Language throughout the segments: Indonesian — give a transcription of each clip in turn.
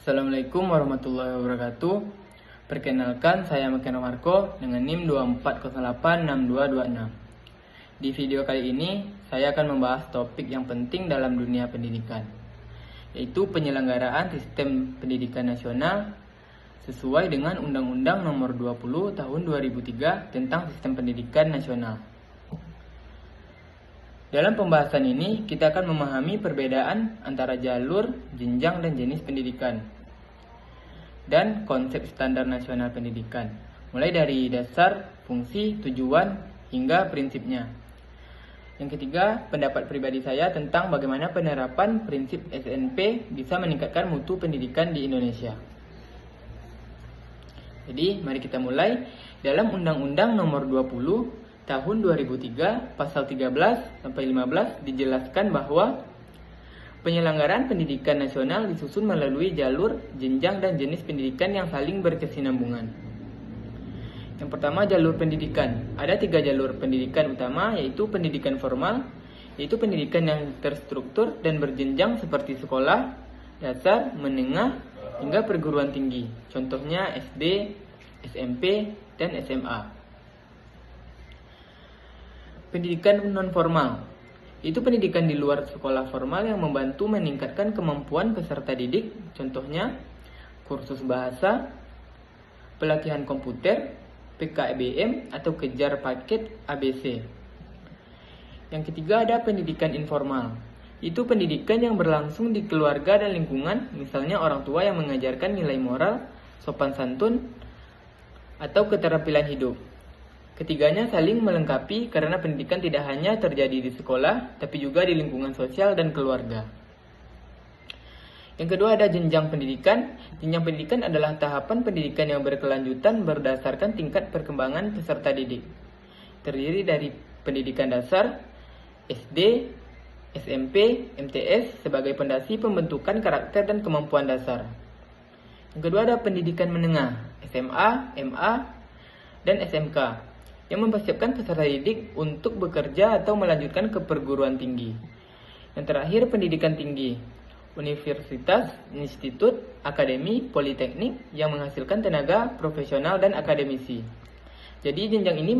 Assalamualaikum warahmatullahi wabarakatuh. Perkenalkan, saya Mekeno Marco dengan NIM 24086226. Di video kali ini, saya akan membahas topik yang penting dalam dunia pendidikan, yaitu penyelenggaraan sistem pendidikan nasional sesuai dengan Undang-Undang Nomor 20 Tahun 2003 tentang Sistem Pendidikan Nasional. Dalam pembahasan ini, kita akan memahami perbedaan antara jalur, jenjang, dan jenis pendidikan, dan konsep standar nasional pendidikan, mulai dari dasar, fungsi, tujuan, hingga prinsipnya. Yang ketiga, pendapat pribadi saya tentang bagaimana penerapan prinsip SNP bisa meningkatkan mutu pendidikan di Indonesia. Jadi, mari kita mulai. Dalam Undang-Undang Nomor 20 Tahun 2003, Pasal 13-15 dijelaskan bahwa penyelenggaraan pendidikan nasional disusun melalui jalur, jenjang, dan jenis pendidikan yang saling berkesinambungan. Yang pertama, jalur pendidikan. Ada 3 jalur pendidikan utama, yaitu pendidikan formal, yaitu pendidikan yang terstruktur dan berjenjang seperti sekolah, dasar, menengah, hingga perguruan tinggi. Contohnya SD, SMP, dan SMA. Pendidikan non-formal, itu pendidikan di luar sekolah formal yang membantu meningkatkan kemampuan peserta didik, contohnya kursus bahasa, pelatihan komputer, PKBM, atau kejar paket ABC. Yang ketiga, ada pendidikan informal. Itu pendidikan yang berlangsung di keluarga dan lingkungan, misalnya orang tua yang mengajarkan nilai moral, sopan santun, atau keterampilan hidup. Ketiganya saling melengkapi karena pendidikan tidak hanya terjadi di sekolah, tapi juga di lingkungan sosial dan keluarga. Yang kedua, ada jenjang pendidikan. Jenjang pendidikan adalah tahapan pendidikan yang berkelanjutan berdasarkan tingkat perkembangan peserta didik. Terdiri dari pendidikan dasar, SD, SMP, MTS sebagai pondasi pembentukan karakter dan kemampuan dasar. Yang kedua, ada pendidikan menengah, SMA, MA, dan SMK, yang mempersiapkan peserta didik untuk bekerja atau melanjutkan ke perguruan tinggi. Yang terakhir, pendidikan tinggi, universitas, institut, akademi, politeknik yang menghasilkan tenaga profesional dan akademisi. Jadi jenjang ini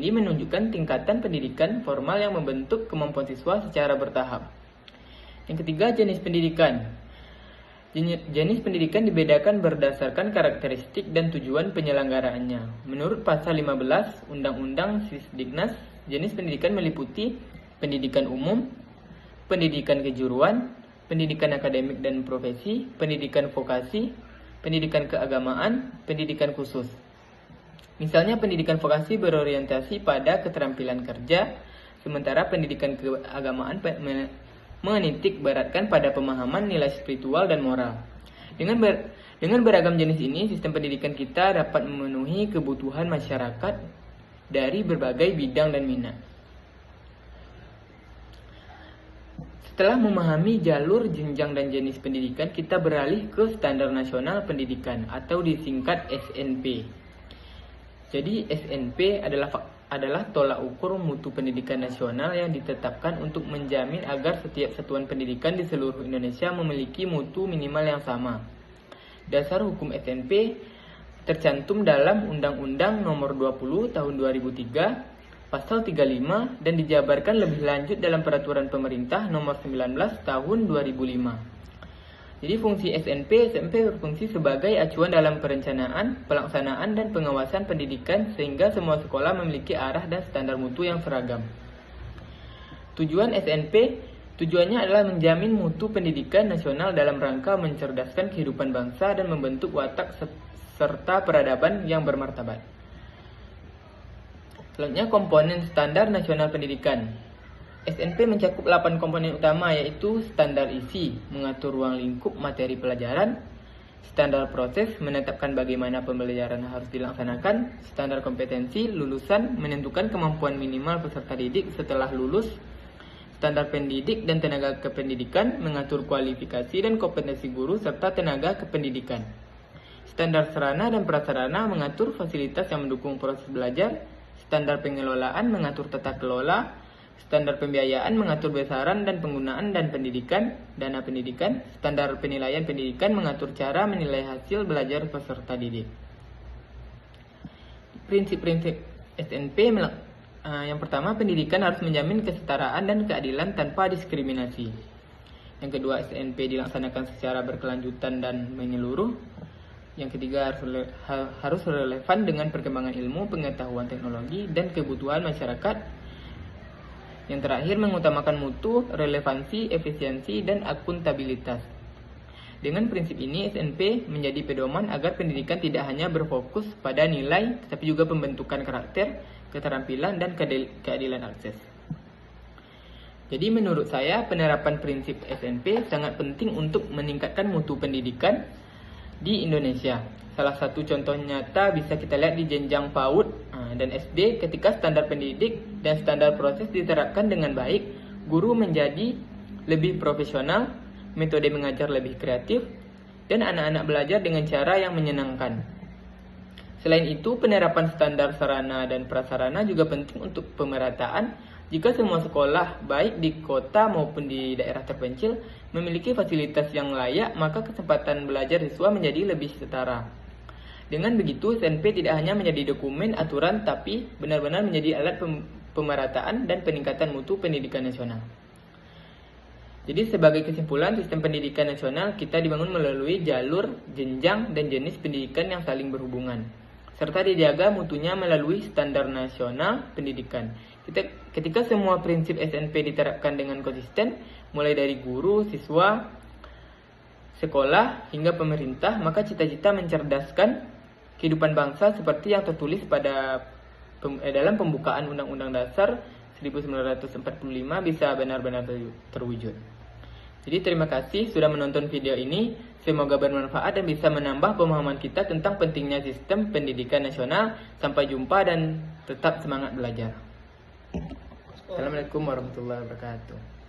menunjukkan tingkatan pendidikan formal yang membentuk kemampuan siswa secara bertahap. Yang ketiga, jenis pendidikan. Jenis pendidikan dibedakan berdasarkan karakteristik dan tujuan penyelenggaraannya. Menurut Pasal 15 Undang-Undang Sisdiknas, jenis pendidikan meliputi pendidikan umum, pendidikan kejuruan, pendidikan akademik dan profesi, pendidikan vokasi, pendidikan keagamaan, pendidikan khusus. Misalnya, pendidikan vokasi berorientasi pada keterampilan kerja, sementara pendidikan keagamaan menitik beratkan pada pemahaman nilai spiritual dan moral. Dengan beragam jenis ini, sistem pendidikan kita dapat memenuhi kebutuhan masyarakat dari berbagai bidang dan minat. Setelah memahami jalur, jenjang, dan jenis pendidikan, kita beralih ke Standar Nasional Pendidikan atau disingkat SNP. Jadi SNP adalah tolak ukur mutu pendidikan nasional yang ditetapkan untuk menjamin agar setiap satuan pendidikan di seluruh Indonesia memiliki mutu minimal yang sama. Dasar hukum SNP tercantum dalam Undang-Undang Nomor 20 Tahun 2003, Pasal 35, dan dijabarkan lebih lanjut dalam Peraturan Pemerintah Nomor 19 Tahun 2005. Jadi fungsi SMP berfungsi sebagai acuan dalam perencanaan, pelaksanaan, dan pengawasan pendidikan sehingga semua sekolah memiliki arah dan standar mutu yang seragam. Tujuan SNP, tujuannya adalah menjamin mutu pendidikan nasional dalam rangka mencerdaskan kehidupan bangsa dan membentuk watak serta peradaban yang bermartabat. Selanjutnya, komponen standar nasional pendidikan. SNP mencakup 8 komponen utama, yaitu standar isi, mengatur ruang lingkup materi pelajaran, standar proses, menetapkan bagaimana pembelajaran harus dilaksanakan, standar kompetensi, lulusan, menentukan kemampuan minimal peserta didik setelah lulus, standar pendidik dan tenaga kependidikan, mengatur kualifikasi dan kompetensi guru serta tenaga kependidikan. Standar sarana dan prasarana mengatur fasilitas yang mendukung proses belajar, standar pengelolaan mengatur tata kelola, Standar pembiayaan mengatur besaran dan penggunaan dana pendidikan. Standar penilaian pendidikan mengatur cara menilai hasil belajar peserta didik. Prinsip-prinsip SNP yang pertama, pendidikan harus menjamin kesetaraan dan keadilan tanpa diskriminasi. Yang kedua, SNP dilaksanakan secara berkelanjutan dan menyeluruh. Yang ketiga, harus relevan dengan perkembangan ilmu, pengetahuan teknologi, dan kebutuhan masyarakat. Yang terakhir, mengutamakan mutu, relevansi, efisiensi, dan akuntabilitas. Dengan prinsip ini, SNP menjadi pedoman agar pendidikan tidak hanya berfokus pada nilai, tetapi juga pembentukan karakter, keterampilan, dan keadilan akses. Jadi menurut saya, penerapan prinsip SNP sangat penting untuk meningkatkan mutu pendidikan di Indonesia. Salah satu contoh nyata bisa kita lihat di jenjang PAUD dan SD, ketika standar pendidik dan standar proses diterapkan dengan baik, guru menjadi lebih profesional, metode mengajar lebih kreatif, dan anak-anak belajar dengan cara yang menyenangkan. Selain itu, penerapan standar sarana dan prasarana juga penting untuk pemerataan. Jika semua sekolah, baik di kota maupun di daerah terpencil, memiliki fasilitas yang layak, maka kesempatan belajar siswa menjadi lebih setara. Dengan begitu, SNP tidak hanya menjadi dokumen aturan, tapi benar-benar menjadi alat pemerataan dan peningkatan mutu pendidikan nasional. Jadi sebagai kesimpulan, sistem pendidikan nasional kita dibangun melalui jalur, jenjang, dan jenis pendidikan yang saling berhubungan, serta dijaga mutunya melalui standar nasional pendidikan. Ketika semua prinsip SNP diterapkan dengan konsisten, mulai dari guru, siswa, sekolah, hingga pemerintah, maka cita-cita mencerdaskan kehidupan bangsa seperti yang tertulis dalam pembukaan Undang-Undang Dasar 1945 bisa benar-benar terwujud. Jadi terima kasih sudah menonton video ini. Semoga bermanfaat dan bisa menambah pemahaman kita tentang pentingnya sistem pendidikan nasional. Sampai jumpa dan tetap semangat belajar. Assalamualaikum warahmatullahi wabarakatuh.